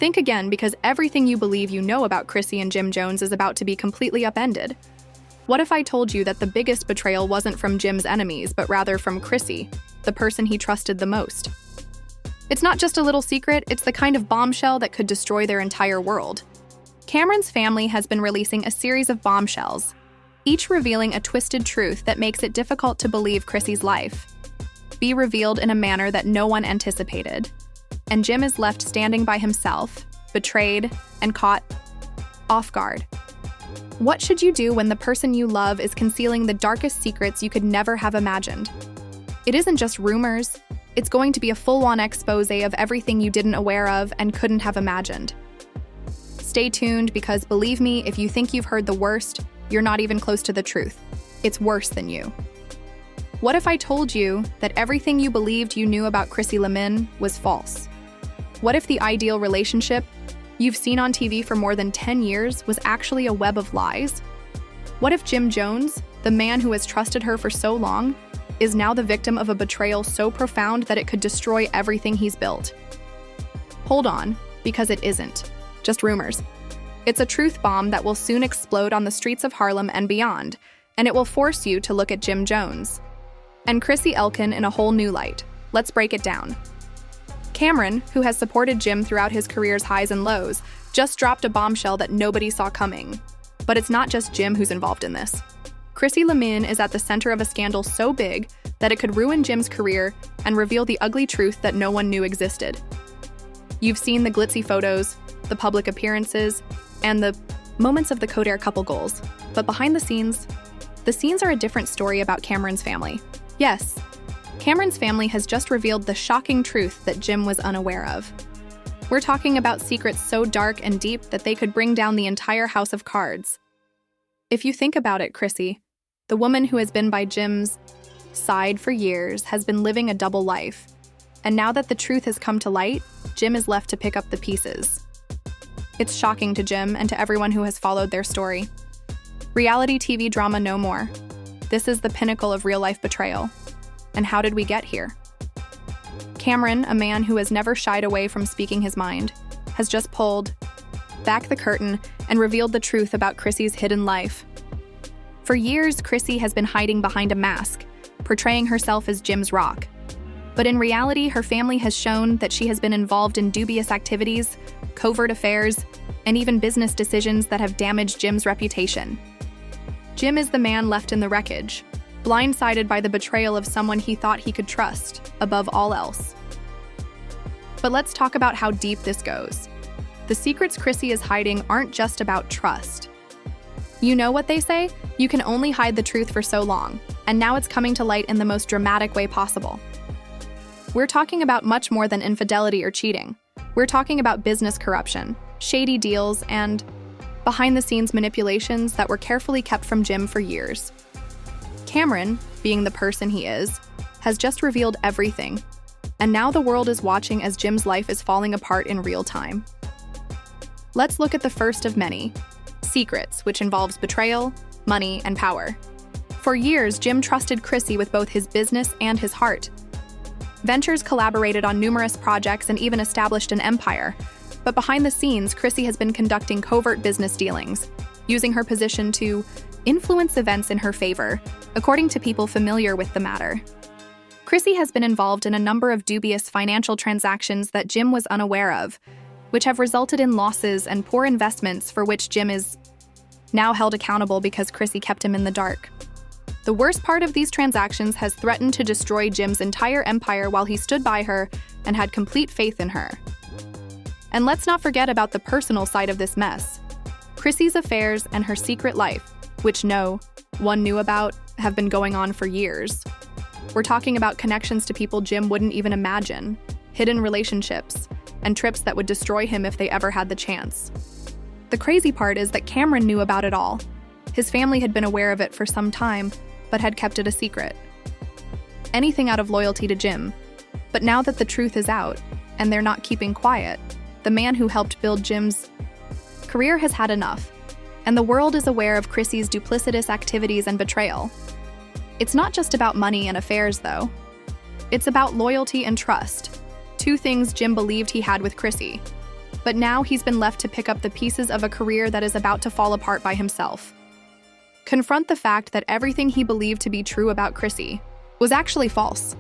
Think again, because everything you believe you know about Chrissy and Jim Jones is about to be completely upended. What if I told you that the biggest betrayal wasn't from Jim's enemies, but rather from Chrissy, the person he trusted the most? It's not just a little secret, it's the kind of bombshell that could destroy their entire world. Camron's family has been releasing a series of bombshells, each revealing a twisted truth that makes it difficult to believe Chrissy's life be revealed in a manner that no one anticipated. And Jim is left standing by himself, betrayed and caught off guard. What should you do when the person you love is concealing the darkest secrets you could never have imagined? It isn't just rumors, it's going to be a full-on expose of everything you didn't aware of and couldn't have imagined. Stay tuned, because believe me, if you think you've heard the worst, you're not even close to the truth. It's worse than you. What if I told you that everything you believed you knew about Chrissy Lemon was false? What if the ideal relationship you've seen on TV for more than 10 years was actually a web of lies? What if Jim Jones, the man who has trusted her for so long, is now the victim of a betrayal so profound that it could destroy everything he's built? Hold on, because it isn't just rumors. It's a truth bomb that will soon explode on the streets of Harlem and beyond, and it will force you to look at Jim Jones and Chrissy Elkin in a whole new light. Let's break it down. Camron, who has supported Jim throughout his career's highs and lows, just dropped a bombshell that nobody saw coming. But it's not just Jim who's involved in this. Chrissy Lemon is at the center of a scandal so big that it could ruin Jim's career and reveal the ugly truth that no one knew existed. You've seen the glitzy photos, the public appearances, and the moments of the Codair couple goals. But behind the scenes are a different story about Camron's family. Yes, Camron's family has just revealed the shocking truth that Jim was unaware of. We're talking about secrets so dark and deep that they could bring down the entire house of cards. If you think about it, Chrissy, the woman who has been by Jim's side for years, has been living a double life. And now that the truth has come to light, Jim is left to pick up the pieces. It's shocking to Jim and to everyone who has followed their story. Reality TV drama no more. This is the pinnacle of real-life betrayal. And how did we get here? Camron, a man who has never shied away from speaking his mind, has just pulled back the curtain and revealed the truth about Chrissy's hidden life. For years, Chrissy has been hiding behind a mask, portraying herself as Jim's rock. But in reality, her family has shown that she has been involved in dubious activities, covert affairs, and even business decisions that have damaged Jim's reputation. Jim is the man left in the wreckage, blindsided by the betrayal of someone he thought he could trust above all else. But let's talk about how deep this goes. The secrets Chrissy is hiding aren't just about trust. You know what they say? You can only hide the truth for so long, and now it's coming to light in the most dramatic way possible. We're talking about much more than infidelity or cheating. We're talking about business corruption, shady deals, and behind-the-scenes manipulations that were carefully kept from Jim for years. Camron, being the person he is, has just revealed everything, and now the world is watching as Jim's life is falling apart in real time. Let's look at the first of many, secrets, which involves betrayal, money, and power. For years, Jim trusted Chrissy with both his business and his heart. Ventures collaborated on numerous projects and even established an empire. But behind the scenes, Chrissy has been conducting covert business dealings, using her position to influence events in her favor, according to people familiar with the matter. Chrissy has been involved in a number of dubious financial transactions that Jim was unaware of, which have resulted in losses and poor investments for which Jim is now held accountable because Chrissy kept him in the dark. The worst part of these transactions has threatened to destroy Jim's entire empire while he stood by her and had complete faith in her. And let's not forget about the personal side of this mess. Chrissy's affairs and her secret life, which no one knew about, have been going on for years. We're talking about connections to people Jim wouldn't even imagine, hidden relationships, and trips that would destroy him if they ever had the chance. The crazy part is that Camron knew about it all. His family had been aware of it for some time, but had kept it a secret. Anything out of loyalty to Jim. But now that the truth is out, and they're not keeping quiet, the man who helped build Jim's career has had enough, and the world is aware of Chrissy's duplicitous activities and betrayal. It's not just about money and affairs, though. It's about loyalty and trust, two things Jim believed he had with Chrissy. But now he's been left to pick up the pieces of a career that is about to fall apart by himself. Confront the fact that everything he believed to be true about Chrissy was actually false.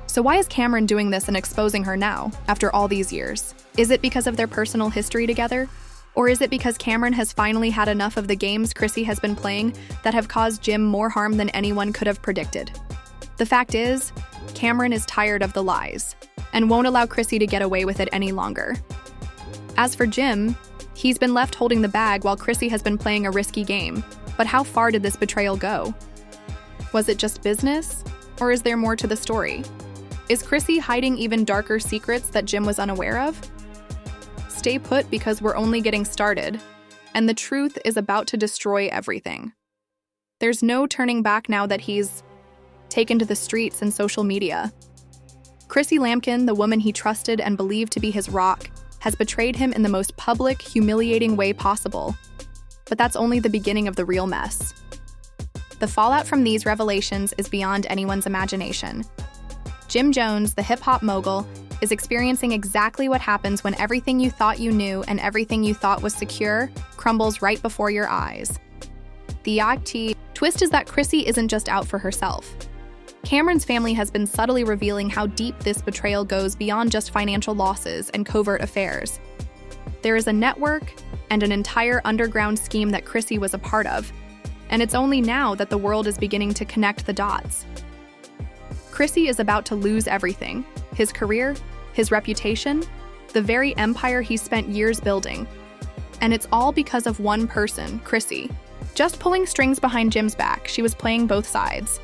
So why is Camron doing this and exposing her now, after all these years? Is it because of their personal history together? Or is it because Camron has finally had enough of the games Chrissy has been playing that have caused Jim more harm than anyone could have predicted? The fact is, Camron is tired of the lies and won't allow Chrissy to get away with it any longer. As for Jim, he's been left holding the bag while Chrissy has been playing a risky game. But how far did this betrayal go? Was it just business? Or is there more to the story? Is Chrissy hiding even darker secrets that Jim was unaware of? Stay put because we're only getting started, and the truth is about to destroy everything. There's no turning back now that he's taken to the streets and social media. Chrissy Lampkin, the woman he trusted and believed to be his rock, has betrayed him in the most public, humiliating way possible. But that's only the beginning of the real mess. The fallout from these revelations is beyond anyone's imagination. Jim Jones, the hip-hop mogul, is experiencing exactly what happens when everything you thought you knew and everything you thought was secure crumbles right before your eyes. The twist is that Chrissy isn't just out for herself. Camron's family has been subtly revealing how deep this betrayal goes beyond just financial losses and covert affairs. There is a network and an entire underground scheme that Chrissy was a part of, and it's only now that the world is beginning to connect the dots. Chrissy is about to lose everything: his career, his reputation, the very empire he spent years building. And it's all because of one person, Chrissy. Just pulling strings behind Jim's back, she was playing both sides.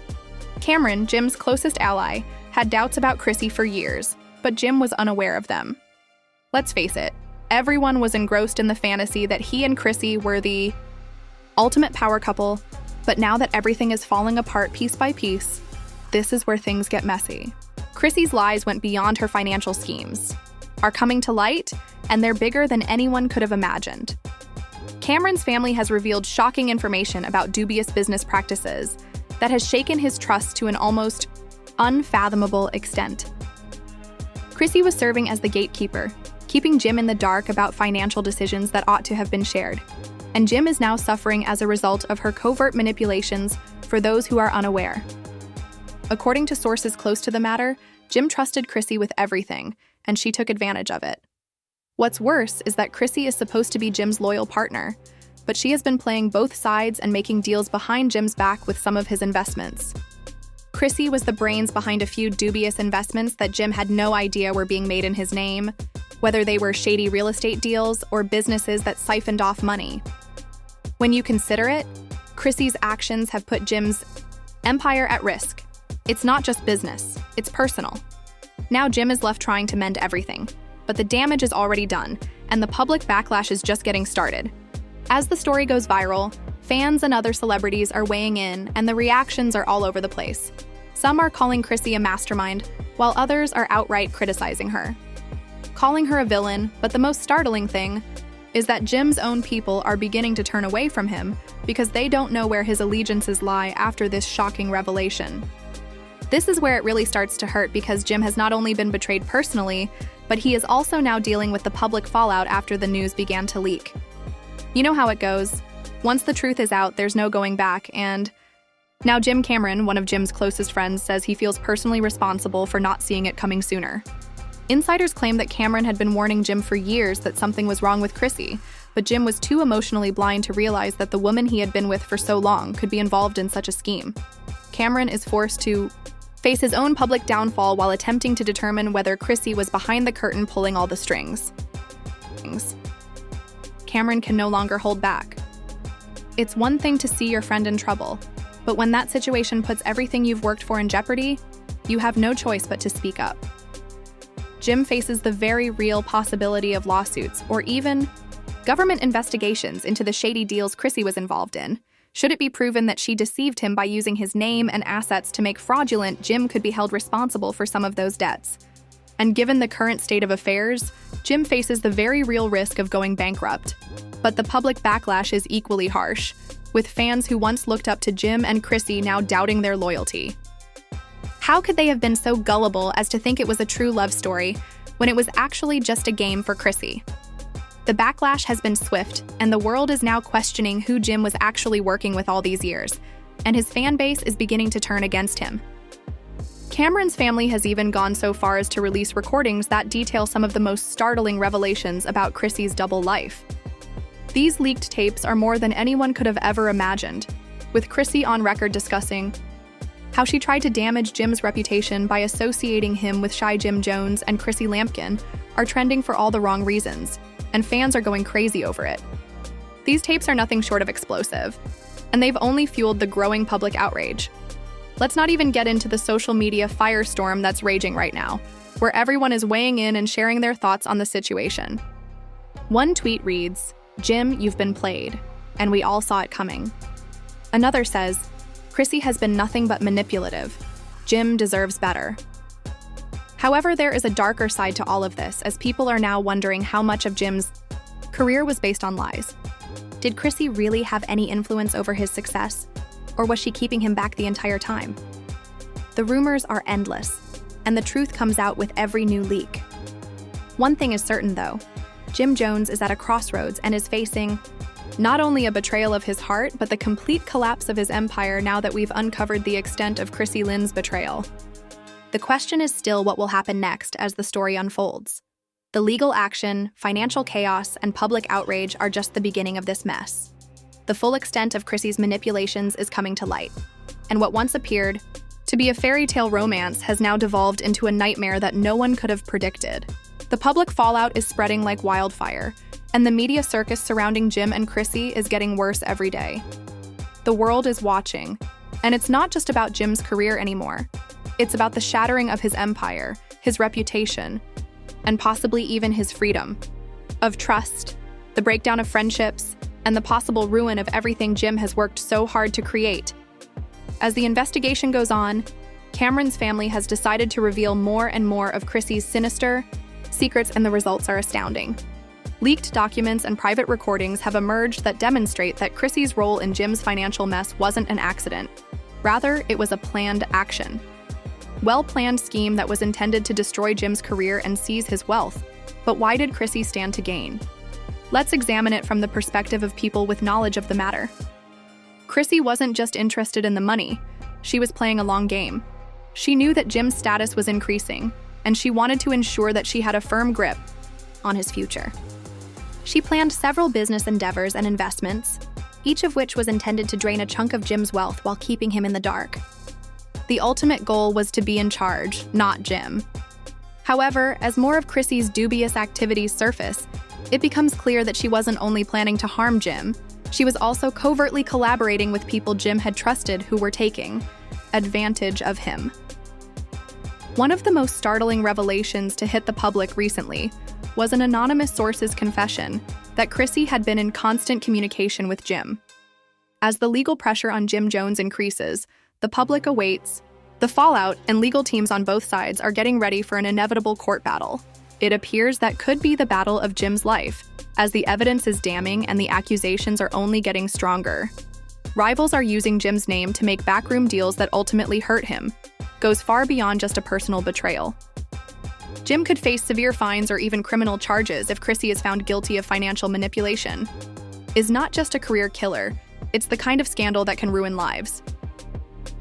Camron, Jim's closest ally, had doubts about Chrissy for years, but Jim was unaware of them. Let's face it, everyone was engrossed in the fantasy that he and Chrissy were the ultimate power couple, but now that everything is falling apart piece by piece, this is where things get messy. Chrissy's lies went beyond her financial schemes, are coming to light, and they're bigger than anyone could have imagined. Camron's family has revealed shocking information about dubious business practices that has shaken his trust to an almost unfathomable extent. Chrissy was serving as the gatekeeper, keeping Jim in the dark about financial decisions that ought to have been shared. And Jim is now suffering as a result of her covert manipulations for those who are unaware. According to sources close to the matter, Jim trusted Chrissy with everything, and she took advantage of it. What's worse is that Chrissy is supposed to be Jim's loyal partner, but she has been playing both sides and making deals behind Jim's back with some of his investments. Chrissy was the brains behind a few dubious investments that Jim had no idea were being made in his name, whether they were shady real estate deals or businesses that siphoned off money. When you consider it, Chrissy's actions have put Jim's empire at risk. It's not just business, it's personal. Now Jim is left trying to mend everything, but the damage is already done, and the public backlash is just getting started. As the story goes viral, fans and other celebrities are weighing in, and the reactions are all over the place. Some are calling Chrissy a mastermind, while others are outright criticizing her, calling her a villain. But the most startling thing is that Jim's own people are beginning to turn away from him because they don't know where his allegiances lie after this shocking revelation. This is where it really starts to hurt, because Jim has not only been betrayed personally, but he is also now dealing with the public fallout after the news began to leak. You know how it goes. Once the truth is out, there's no going back, and now Jim Camron, one of Jim's closest friends, says he feels personally responsible for not seeing it coming sooner. Insiders claim that Camron had been warning Jim for years that something was wrong with Chrissy, but Jim was too emotionally blind to realize that the woman he had been with for so long could be involved in such a scheme. Camron is forced to face his own public downfall while attempting to determine whether Chrissy was behind the curtain pulling all the strings. Camron can no longer hold back. It's one thing to see your friend in trouble, but when that situation puts everything you've worked for in jeopardy, you have no choice but to speak up. Jim faces the very real possibility of lawsuits or even government investigations into the shady deals Chrissy was involved in. Should it be proven that she deceived him by using his name and assets to make fraudulent, Jim could be held responsible for some of those debts. And given the current state of affairs, Jim faces the very real risk of going bankrupt. But the public backlash is equally harsh, with fans who once looked up to Jim and Chrissy now doubting their loyalty. How could they have been so gullible as to think it was a true love story when it was actually just a game for Chrissy? The backlash has been swift, and the world is now questioning who Jim was actually working with all these years, and his fan base is beginning to turn against him. Camron's family has even gone so far as to release recordings that detail some of the most startling revelations about Chrissy's double life. These leaked tapes are more than anyone could have ever imagined, with Chrissy on record discussing how she tried to damage Jim's reputation by associating him with Shy Jim Jones and Chrissy Lampkin are trending for all the wrong reasons, and fans are going crazy over it. These tapes are nothing short of explosive, and they've only fueled the growing public outrage. Let's not even get into the social media firestorm that's raging right now, where everyone is weighing in and sharing their thoughts on the situation. One tweet reads, "Jim, you've been played, and we all saw it coming." Another says, "Chrissy has been nothing but manipulative. Jim deserves better." However, there is a darker side to all of this, as people are now wondering how much of Jim's career was based on lies. Did Chrissy really have any influence over his success? Or was she keeping him back the entire time? The rumors are endless, and the truth comes out with every new leak. One thing is certain, though. Jim Jones is at a crossroads and is facing not only a betrayal of his heart, but the complete collapse of his empire now that we've uncovered the extent of Chrissy Lynn's betrayal. The question is still what will happen next as the story unfolds. The legal action, financial chaos, and public outrage are just the beginning of this mess. The full extent of Chrissy's manipulations is coming to light, and what once appeared to be a fairy tale romance has now devolved into a nightmare that no one could have predicted. The public fallout is spreading like wildfire, and the media circus surrounding Jim and Chrissy is getting worse every day. The world is watching, and it's not just about Jim's career anymore. It's about the shattering of his empire, his reputation, and possibly even his freedom, of trust, the breakdown of friendships, and the possible ruin of everything Jim has worked so hard to create. As the investigation goes on, Camron's family has decided to reveal more and more of Chrissy's sinister secrets, and the results are astounding. Leaked documents and private recordings have emerged that demonstrate that Chrissy's role in Jim's financial mess wasn't an accident. Rather, it was a planned action. Well-planned scheme that was intended to destroy Jim's career and seize his wealth. But why did Chrissy stand to gain? Let's examine it from the perspective of people with knowledge of the matter. Chrissy wasn't just interested in the money, she was playing a long game. She knew that Jim's status was increasing, and she wanted to ensure that she had a firm grip on his future. She planned several business endeavors and investments, each of which was intended to drain a chunk of Jim's wealth while keeping him in the dark. The ultimate goal was to be in charge, not Jim. However, as more of Chrissy's dubious activities surface, it becomes clear that she wasn't only planning to harm Jim, she was also covertly collaborating with people Jim had trusted who were taking advantage of him. One of the most startling revelations to hit the public recently was an anonymous source's confession that Chrissy had been in constant communication with Jim. As the legal pressure on Jim Jones increases, the public awaits the fallout, and legal teams on both sides are getting ready for an inevitable court battle. It appears that could be the battle of Jim's life, as the evidence is damning and the accusations are only getting stronger. Rivals are using Jim's name to make backroom deals that ultimately hurt him, goes far beyond just a personal betrayal. Jim could face severe fines or even criminal charges if Chrissy is found guilty of financial manipulation. Is not just a career killer, it's the kind of scandal that can ruin lives.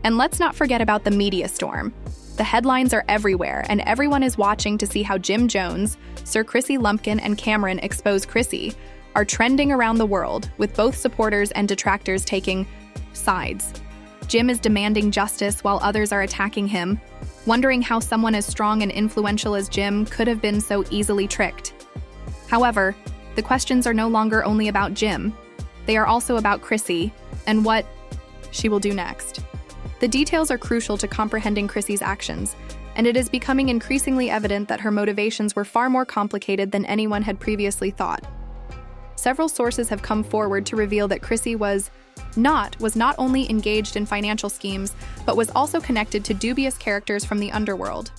And let's not forget about the media storm. The headlines are everywhere, and everyone is watching to see how Jim Jones, Sir Chrissy Lampkin, and Camron expose Chrissy are trending around the world, with both supporters and detractors taking sides. Jim is demanding justice while others are attacking him, wondering how someone as strong and influential as Jim could have been so easily tricked. However, the questions are no longer only about Jim. They are also about Chrissy and what she will do next. The details are crucial to comprehending Chrissy's actions, and it is becoming increasingly evident that her motivations were far more complicated than anyone had previously thought. Several sources have come forward to reveal that Chrissy was not only engaged in financial schemes, but was also connected to dubious characters from the underworld.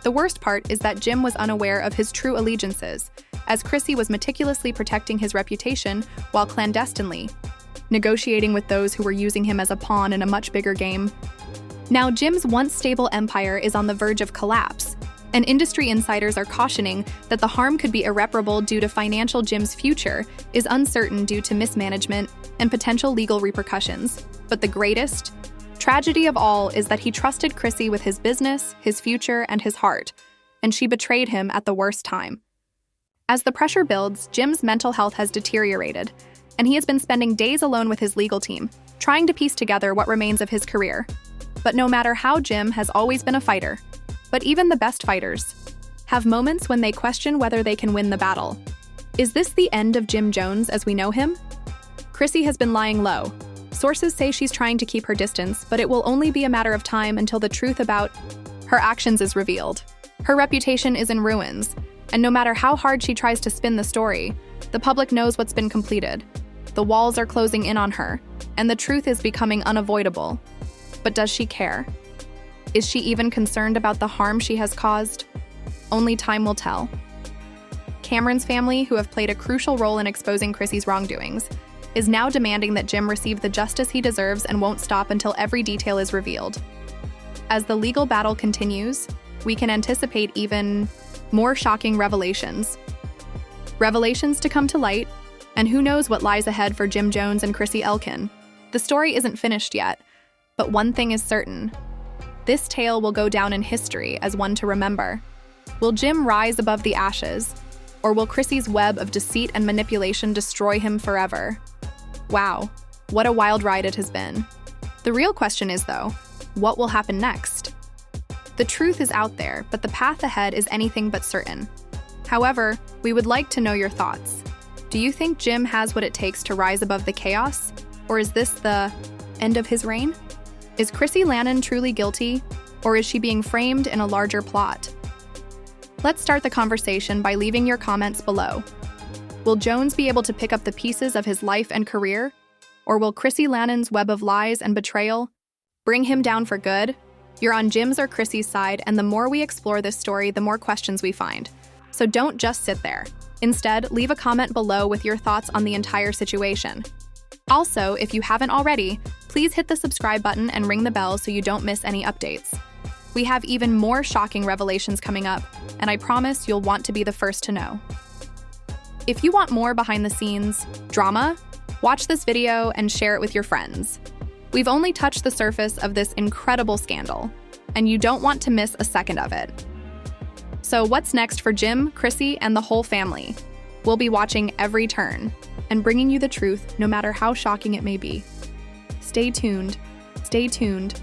The worst part is that Jim was unaware of his true allegiances, as Chrissy was meticulously protecting his reputation while clandestinely negotiating with those who were using him as a pawn in a much bigger game. Now, Jim's once stable empire is on the verge of collapse, and industry insiders are cautioning that the harm could be irreparable due to financial. Jim's future is uncertain due to mismanagement and potential legal repercussions. But the greatest tragedy of all is that he trusted Chrissy with his business, his future, and his heart, and she betrayed him at the worst time. As the pressure builds, Jim's mental health has deteriorated, and he has been spending days alone with his legal team, trying to piece together what remains of his career. But no matter how, Jim has always been a fighter. But even the best fighters have moments when they question whether they can win the battle. Is this the end of Jim Jones as we know him? Chrissy has been lying low. Sources say she's trying to keep her distance, but it will only be a matter of time until the truth about her actions is revealed. Her reputation is in ruins, and no matter how hard she tries to spin the story, the public knows what's been completed. The walls are closing in on her, and the truth is becoming unavoidable. But does she care? Is she even concerned about the harm she has caused? Only time will tell. Camron's family, who have played a crucial role in exposing Chrissy's wrongdoings, is now demanding that Jim receive the justice he deserves and won't stop until every detail is revealed. As the legal battle continues, we can anticipate even more shocking revelations. Revelations to come to light, and who knows what lies ahead for Jim Jones and Chrissy Elkin. The story isn't finished yet, but one thing is certain. This tale will go down in history as one to remember. Will Jim rise above the ashes, or will Chrissy's web of deceit and manipulation destroy him forever? Wow, what a wild ride it has been. The real question is, though, what will happen next? The truth is out there, but the path ahead is anything but certain. However, we would like to know your thoughts. Do you think Jim has what it takes to rise above the chaos? Or is this the end of his reign? Is Chrissy Lannon truly guilty, or is she being framed in a larger plot? Let's start the conversation by leaving your comments below. Will Jones be able to pick up the pieces of his life and career? Or will Chrissy Lannon's web of lies and betrayal bring him down for good? You're on Jim's or Chrissy's side, and the more we explore this story, the more questions we find. So don't just sit there. Instead, leave a comment below with your thoughts on the entire situation. Also, if you haven't already, please hit the subscribe button and ring the bell so you don't miss any updates. We have even more shocking revelations coming up, and I promise you'll want to be the first to know. If you want more behind-the-scenes drama, watch this video and share it with your friends. We've only touched the surface of this incredible scandal, and you don't want to miss a second of it. So what's next for Jim, Chrissy, and the whole family? We'll be watching every turn and bringing you the truth no matter how shocking it may be. Stay tuned. Stay tuned.